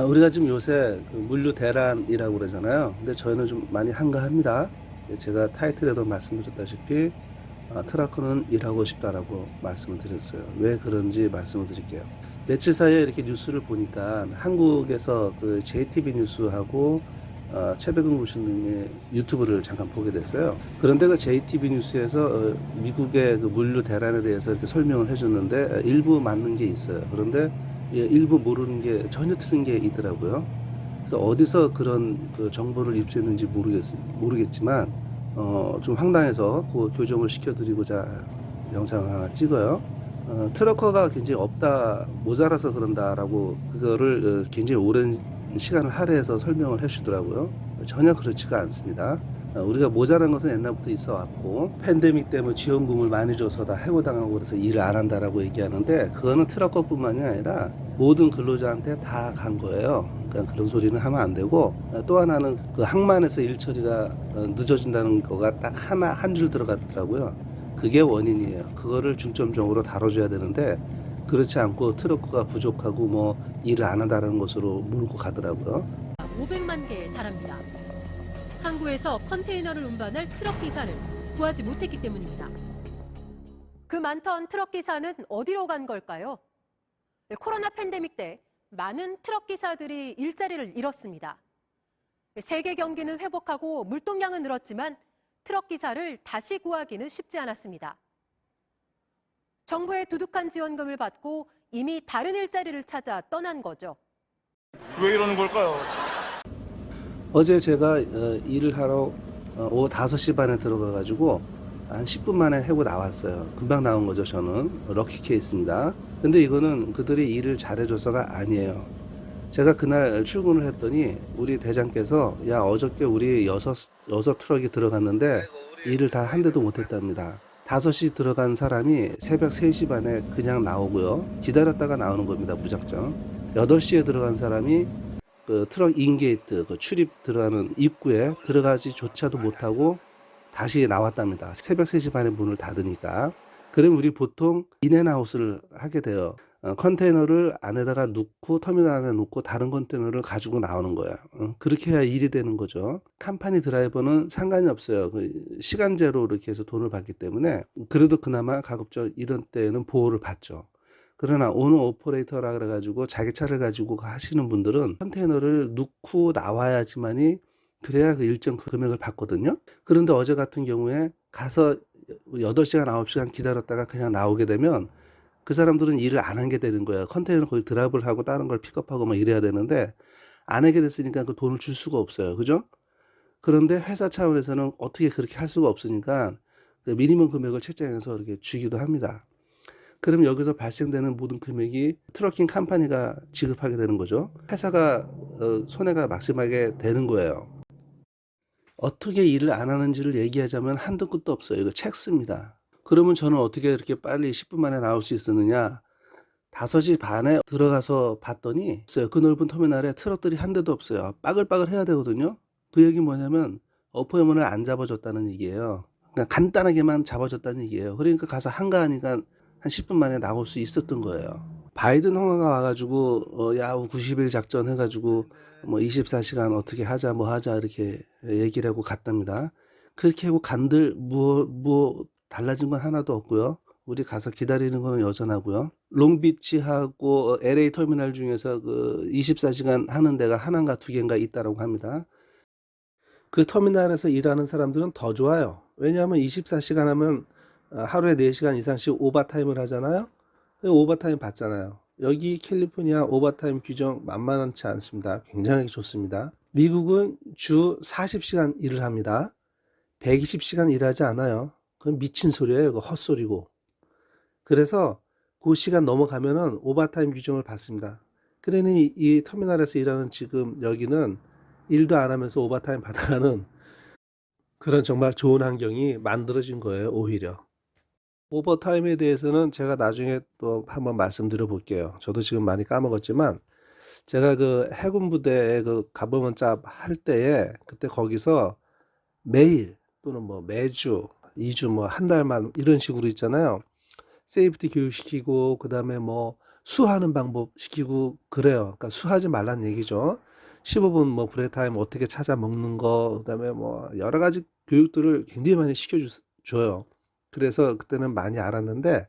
우리가 지금 요새 그 물류 대란이라고 그러잖아요. 근데 저희는 좀 많이 한가합니다. 제가 타이틀에도 말씀드렸다시피 트럭커는 일하고 싶다라고 말씀을 드렸어요. 왜 그런지 말씀을 드릴게요. 며칠 사이에 이렇게 뉴스를 보니까 한국에서 그 JTB 뉴스하고 최백은 교수님의 유튜브를 잠깐 보게 됐어요. 그런데 그 JTB 뉴스에서 미국의 그 물류 대란에 대해서 이렇게 설명을 해줬는데 일부 맞는 게 있어요. 그런데 일부 모르는 게 전혀 틀린 게 있더라고요. 그래서 어디서 그런 그 정보를 입수했는지 모르겠지만 좀 황당해서 그 교정을 시켜드리고자 영상을 하나 찍어요. 트러커가 굉장히 없다, 모자라서 그런다라고 그거를 굉장히 오랜 시간을 할애해서 설명을 해주더라고요. 전혀 그렇지가 않습니다. 우리가 모자란 것은 옛날부터 있어 왔고, 팬데믹 때문에 지원금을 많이 줘서 다 해고당하고 그래서 일을 안 한다라고 얘기하는데, 그거는 트럭커뿐만이 아니라 모든 근로자한테 다 간 거예요. 그러니까 그런 소리는 하면 안 되고, 또 하나는 그 항만에서 일 처리가 늦어진다는 거가 딱 한 줄 들어갔더라고요. 그게 원인이에요. 그거를 중점적으로 다뤄줘야 되는데, 그렇지 않고 트럭커가 부족하고 뭐 일을 안 한다는 것으로 몰고 가더라고요. 500만 개에 달합니다. 항구에서 컨테이너를 운반할 트럭 기사를 구하지 못했기 때문입니다. 그 많던 트럭 기사는 어디로 간 걸까요? 코로나 팬데믹 때 많은 트럭 기사들이 일자리를 잃었습니다. 세계 경기는 회복하고 물동량은 늘었지만 트럭 기사를 다시 구하기는 쉽지 않았습니다. 정부의 두둑한 지원금을 받고 이미 다른 일자리를 찾아 떠난 거죠. 왜 이러는 걸까요? 어제 제가 일을 하러 오후 5시 반에 들어가가지고 한 10분 만에 해고 나왔어요. 금방 나온 거죠, 저는. 럭키 케이스입니다. 근데 이거는 그들이 일을 잘해줘서가 아니에요. 제가 그날 출근을 했더니 우리 대장께서 야, 어저께 우리 여섯 트럭이 들어갔는데 일을 다 한 대도 못했답니다. 5시 들어간 사람이 새벽 3시 반에 그냥 나오고요. 기다렸다가 나오는 겁니다, 무작정. 8시에 들어간 사람이 그 트럭 인게이트, 그 출입 들어가는 입구에 들어가지조차도 못하고 다시 나왔답니다. 새벽 3시 반에 문을 닫으니까. 그럼 우리 보통 인앤아웃을 하게 돼요. 컨테이너를 안에다가 넣고 터미널 안에 놓고 다른 컨테이너를 가지고 나오는 거야. 그렇게 해야 일이 되는 거죠. 컴퍼니 드라이버는 상관이 없어요. 그 시간제로 이렇게 해서 돈을 받기 때문에 그래도 그나마 가급적 이런 때는 보호를 받죠. 그러나 오너 오퍼레이터라 그래가지고 자기 차를 가지고 하시는 분들은 컨테이너를 넣고 나와야지만이 그래야 그 일정 금액을 받거든요. 그런데 어제 같은 경우에 가서 8시간, 9시간 기다렸다가 그냥 나오게 되면 그 사람들은 일을 안 한 게 되는 거예요. 컨테이너 거기 드랍을 하고 다른 걸 픽업하고 막 이래야 되는데 안 하게 됐으니까 그 돈을 줄 수가 없어요. 그죠? 그런데 회사 차원에서는 어떻게 그렇게 할 수가 없으니까 그 미니멈 금액을 책정해서 이렇게 주기도 합니다. 그럼 여기서 발생되는 모든 금액이 트러킹 컴퍼니가 지급하게 되는 거죠. 회사가 손해가 막심하게 되는 거예요. 어떻게 일을 안 하는지를 얘기하자면 한도 끝도 없어요. 이거 책 씁니다. 그러면 저는 어떻게 이렇게 빨리 10분 만에 나올 수 있었느냐? 5시 반에 들어가서 봤더니 없어요. 그 넓은 터미널에 트럭들이 한 대도 없어요. 빠글빠글 해야 되거든요. 그 얘기 뭐냐면 어포인트를 안 잡아줬다는 얘기예요. 그러니까 간단하게만 잡아줬다는 얘기예요. 그러니까 가서 한가하니까 한 10분 만에 나올 수 있었던 거예요. 바이든 홍화가 와가지고 야후 90일 작전 해가지고 뭐 24시간 어떻게 하자 뭐 하자 이렇게 얘기를 하고 갔답니다. 그렇게 하고 간들 뭐 달라진 건 하나도 없고요. 우리 가서 기다리는 거는 여전하고요. 롱비치하고 LA 터미널 중에서 그 24시간 하는 데가 하나인가 두 개인가 있다라고 합니다. 그 터미널에서 일하는 사람들은 더 좋아요. 왜냐하면 24시간 하면 하루에 4시간 이상씩 오버타임을 하잖아요. 오버타임 받잖아요. 여기 캘리포니아 오버타임 규정 만만치 않습니다. 굉장히 좋습니다. 미국은 주 40시간 일을 합니다. 120시간 일하지 않아요. 그건 미친 소리예요. 그거 헛소리고. 그래서 그 시간 넘어가면은 오버타임 규정을 받습니다. 그러니 이 터미널에서 일하는 지금 여기는 일도 안 하면서 오버타임 받아가는 그런 정말 좋은 환경이 만들어진 거예요, 오히려. 오버타임에 대해서는 제가 나중에 또 한번 말씀드려 볼게요. 저도 지금 많이 까먹었지만 제가 그 해군 부대에 그 가버먼 짭 할 때에 그때 거기서 매일 또는 뭐 매주, 2주 뭐 한 달만 이런 식으로 있잖아요. 세이프티 교육시키고 그다음에 뭐 수하는 방법 시키고 그래요. 그러니까 수하지 말란 얘기죠. 15분 뭐 브레이크 타임 어떻게 찾아 먹는 거 그다음에 뭐 여러 가지 교육들을 굉장히 많이 줘요. 그래서 그때는 많이 알았는데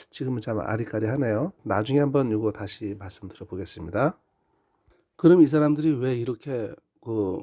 지금은 참 아리까리하네요. 나중에 한번 이거 다시 말씀드려 보겠습니다. 그럼 이 사람들이 왜 이렇게 그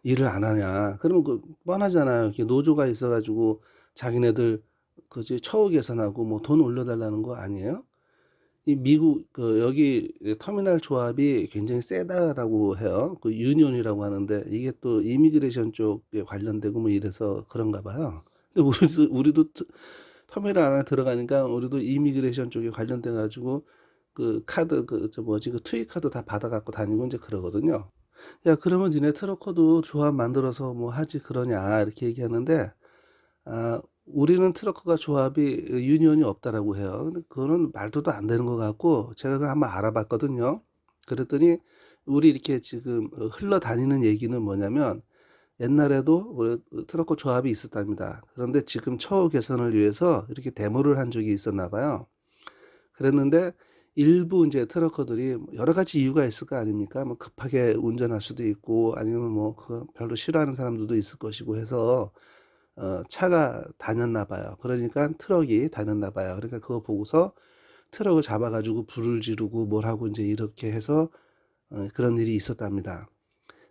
일을 안 하냐? 그러면 그 뻔하잖아요. 이렇게 노조가 있어가지고 자기네들 그지 처우 개선하고 뭐 돈 올려달라는 거 아니에요? 이 미국 그 여기 터미널 조합이 굉장히 세다라고 해요. 그 유니온이라고 하는데 이게 또 이미그레이션 쪽에 관련되고 뭐 이래서 그런가 봐요. 근데 우리도 터미널 안에 들어가니까 우리도 이미그레이션 쪽에 관련돼 가지고 그 카드 그 저 뭐지 그 투이 카드 다 받아 갖고 다니고 이제 그러거든요. 야 그러면 니네 트럭커도 조합 만들어서 뭐 하지 그러냐 이렇게 얘기하는데 아 우리는 트럭커가 조합이 유니온이 없다라고 해요. 근데 그거는 말도도 안 되는 것 같고 제가 그거 한번 알아봤거든요. 그랬더니 우리 이렇게 지금 흘러다니는 얘기는 뭐냐면 옛날에도 우리 트럭커 조합이 있었답니다. 그런데 지금 처우 개선을 위해서 이렇게 데모를 한 적이 있었나 봐요. 그랬는데 일부 이제 트럭커들이 여러 가지 이유가 있을 거 아닙니까? 뭐 급하게 운전할 수도 있고 아니면 뭐 그거 별로 싫어하는 사람들도 있을 것이고 해서 차가 다녔나 봐요. 그러니까 트럭이 다녔나 봐요. 그러니까 그거 보고서 트럭을 잡아가지고 불을 지르고 뭘 하고 이제 이렇게 해서 그런 일이 있었답니다.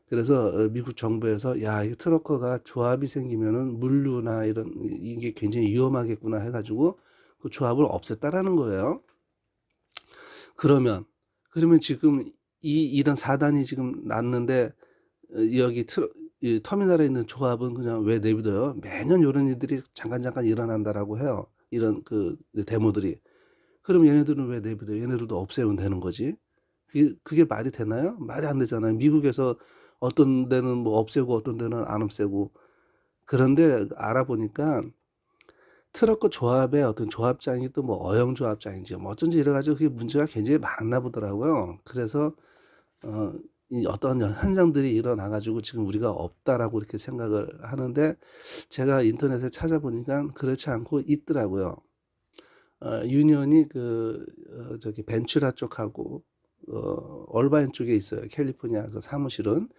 그래서 미국 정부에서 야, 이 트럭커가 조합이 생기면은 물류나 이런 이게 굉장히 위험하겠구나 해가지고 그 조합을 없앴다라는 거예요. 그러면 지금 이런 사단이 지금 났는데 여기 이 터미널에 있는 조합은 그냥 왜 내비둬요? 매년 이런 일들이 잠깐 일어난다라고 해요. 이런 그 데모들이. 그럼 얘네들은 왜 내비둬요? 얘네들도 없애면 되는 거지. 그게 말이 되나요? 말이 안 되잖아요. 미국에서 어떤 데는 뭐 없애고 어떤 데는 안 없애고. 그런데 알아보니까 트럭커 조합의 어떤 조합장이 또 뭐 어영 조합장인지 뭐 어쩐지 이래가지고 그게 문제가 굉장히 많았나 보더라고요. 그래서 이 어떤 현상들이 일어나가지고 지금 우리가 없다라고 이렇게 생각을 하는데 제가 인터넷에 찾아보니까 그렇지 않고 있더라고요. 유니온이 저기 벤츄라 쪽하고 얼바인 쪽에 있어요. 캘리포니아 그 사무실은.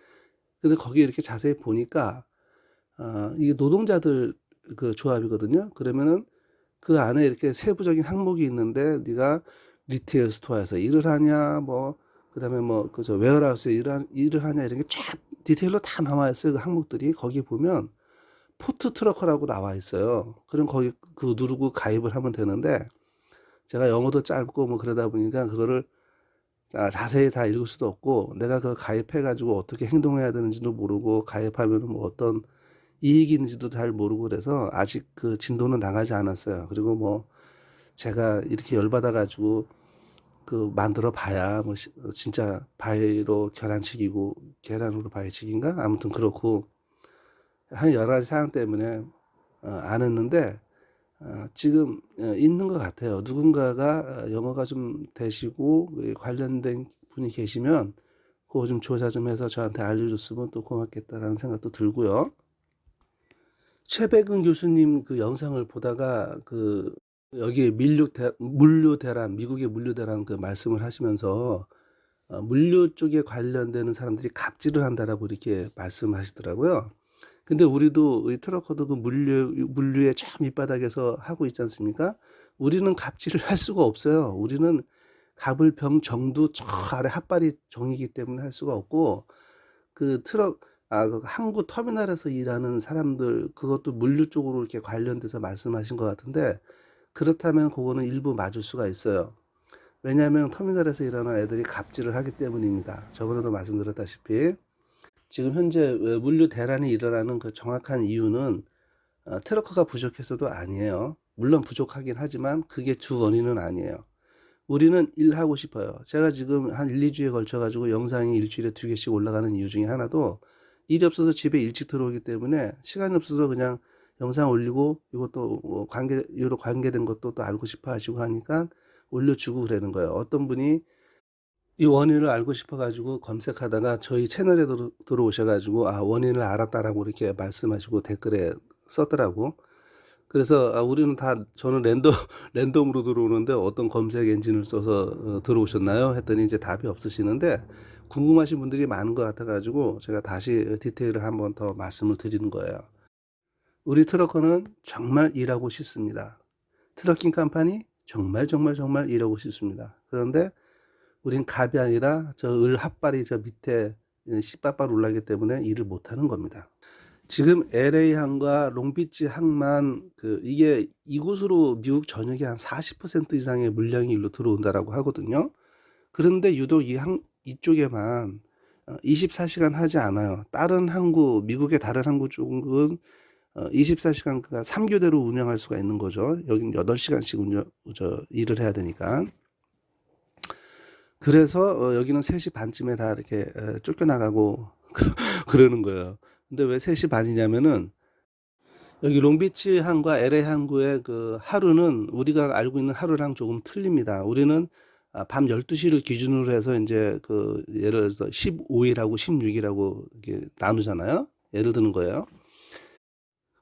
근데 거기 이렇게 자세히 보니까 이게 노동자들 그 조합이거든요. 그러면은 그 안에 이렇게 세부적인 항목이 있는데 네가 리테일 스토어에서 일을 하냐 뭐 그다음에 뭐 그저 웨어하우스에 일을 하냐 이런 게 쫙 디테일로 다 나와 있어요. 그 항목들이 거기 보면 포트 트러커라고 나와 있어요. 그럼 거기 그 누르고 가입을 하면 되는데 제가 영어도 짧고 뭐 그러다 보니까 그거를 자세히 다 읽을 수도 없고 내가 그 가입해 가지고 어떻게 행동해야 되는지도 모르고 가입하면은 뭐 어떤 이익이 있는지도 잘 모르고 그래서 아직 그 진도는 나가지 않았어요. 그리고 뭐 제가 이렇게 열받아 가지고 그 만들어 봐야 뭐 진짜 바위로 계란으로 바위치기인가 아무튼 그렇고 한 여러 가지 사항 때문에 안 했는데 지금 있는 것 같아요. 누군가가 영어가 좀 되시고 관련된 분이 계시면 그거 좀 조사 좀 해서 저한테 알려줬으면 또 고맙겠다라는 생각도 들고요. 최백은 교수님 그 영상을 보다가 그 여기 물류대란 미국의 물류대란 그 말씀을 하시면서 물류 쪽에 관련되는 사람들이 갑질을 한다라고 이렇게 말씀하시더라고요. 근데 우리도 이 트럭커도 그 물류의 저 밑바닥에서 하고 있지 않습니까? 우리는 갑질을 할 수가 없어요. 우리는 갑을 병 정도 저 아래 핫바리 정이기 때문에 할 수가 없고 그 그 항구 터미널에서 일하는 사람들 그것도 물류 쪽으로 이렇게 관련돼서 말씀하신 것 같은데 그렇다면 그거는 일부 맞을 수가 있어요. 왜냐하면 터미널에서 일하는 애들이 갑질을 하기 때문입니다. 저번에도 말씀드렸다시피 지금 현재 물류 대란이 일어나는 그 정확한 이유는 트럭커가 부족해서도 아니에요. 물론 부족하긴 하지만 그게 주 원인은 아니에요. 우리는 일하고 싶어요. 제가 지금 한 1, 2주에 걸쳐 가지고 영상이 일주일에 2개씩 올라가는 이유 중에 하나도 일이 없어서 집에 일찍 들어오기 때문에 시간이 없어서 그냥 영상 올리고 이것도 뭐 이로 관계된 것도 또 알고 싶어 하시고 하니까 올려주고 그러는 거예요. 어떤 분이 이 원인을 알고 싶어 가지고 검색하다가 저희 채널에 들어오셔 가지고 원인을 알았다라고 이렇게 말씀하시고 댓글에 썼더라고. 그래서 우리는 다 저는 랜덤으로 들어오는데 어떤 검색 엔진을 써서 들어오셨나요? 했더니 이제 답이 없으시는데 궁금하신 분들이 많은 것 같아가지고 제가 다시 디테일을 한번 더 말씀을 드리는 거예요. 우리 트러커는 정말 일하고 싶습니다. 트러킹 컴퍼니 정말 일하고 싶습니다. 그런데 우린 갑이 아니라 저 을 핫발이 저 밑에 씨빠빠 올라가기 때문에 일을 못하는 겁니다. 지금 LA 항과 롱비치 항만 이게 이곳으로 미국 전역에 한 40% 이상의 물량이 일로 들어온다라고 하거든요. 그런데 유독 이쪽에만 24시간 하지 않아요. 다른 항구, 미국의 다른 항구 쪽은 24시간 3교대로 운영할 수가 있는 거죠. 여기는 8시간씩 일을 해야 되니까. 그래서 여기는 3시 반쯤에 다 이렇게 쫓겨나가고 그러는 거예요. 근데 왜 3시 반이냐면은 여기 롱비치 항과 LA 항구의 하루는 우리가 알고 있는 하루랑 조금 틀립니다. 우리는 밤 12시를 기준으로 해서 이제 예를 들어서 15일하고 16일하고 이렇게 나누잖아요. 예를 드는 거예요.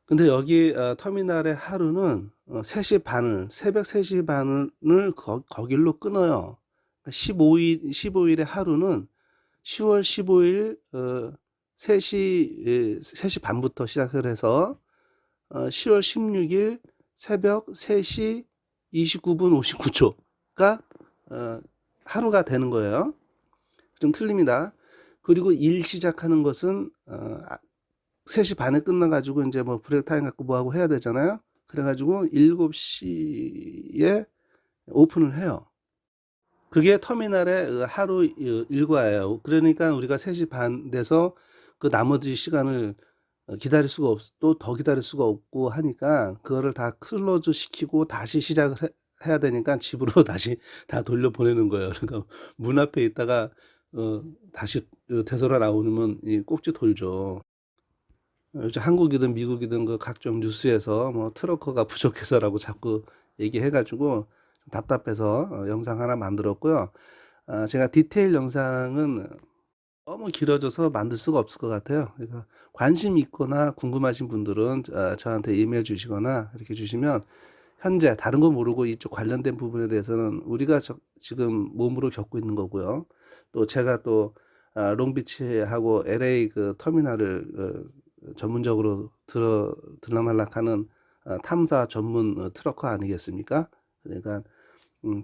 근데 여기 터미널의 하루는 3시 반을 새벽 3시 반을 거길로 끊어요. 15일의 하루는 10월 15일 3시 반부터 시작을 해서 10월 16일 새벽 3시 29분 59초가 하루가 되는 거예요. 좀 틀립니다. 그리고 일 시작하는 것은 3시 반에 끝나가지고 이제 뭐 브레이크 타임 갖고 뭐하고 해야 되잖아요. 그래가지고 7시에 오픈을 해요. 그게 터미널의 하루 일과예요. 그러니까 우리가 3시 반 돼서 그 나머지 시간을 기다릴 수가 또 더 기다릴 수가 없고 하니까 그거를 다 클로즈 시키고 다시 시작을 해야 되니까 집으로 다시 다 돌려보내는 거예요. 그러니까 문 앞에 있다가 다시 되돌아 나오면 이 꼭지 돌죠. 요즘 한국이든 미국이든 각종 뉴스에서 뭐 트러커가 부족해서라고 자꾸 얘기해가지고 좀 답답해서 영상 하나 만들었고요. 제가 디테일 영상은 너무 길어져서 만들 수가 없을 것 같아요. 그러니까 관심 있거나 궁금하신 분들은 저한테 이메일 주시거나 이렇게 주시면 현재 다른 거 모르고 이쪽 관련된 부분에 대해서는 우리가 지금 몸으로 겪고 있는 거고요. 또 제가 또 롱비치하고 LA 터미널을 전문적으로 들락날락하는 탐사 전문 트러커 아니겠습니까? 그러니까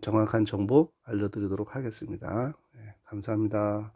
정확한 정보 알려드리도록 하겠습니다. 네, 감사합니다.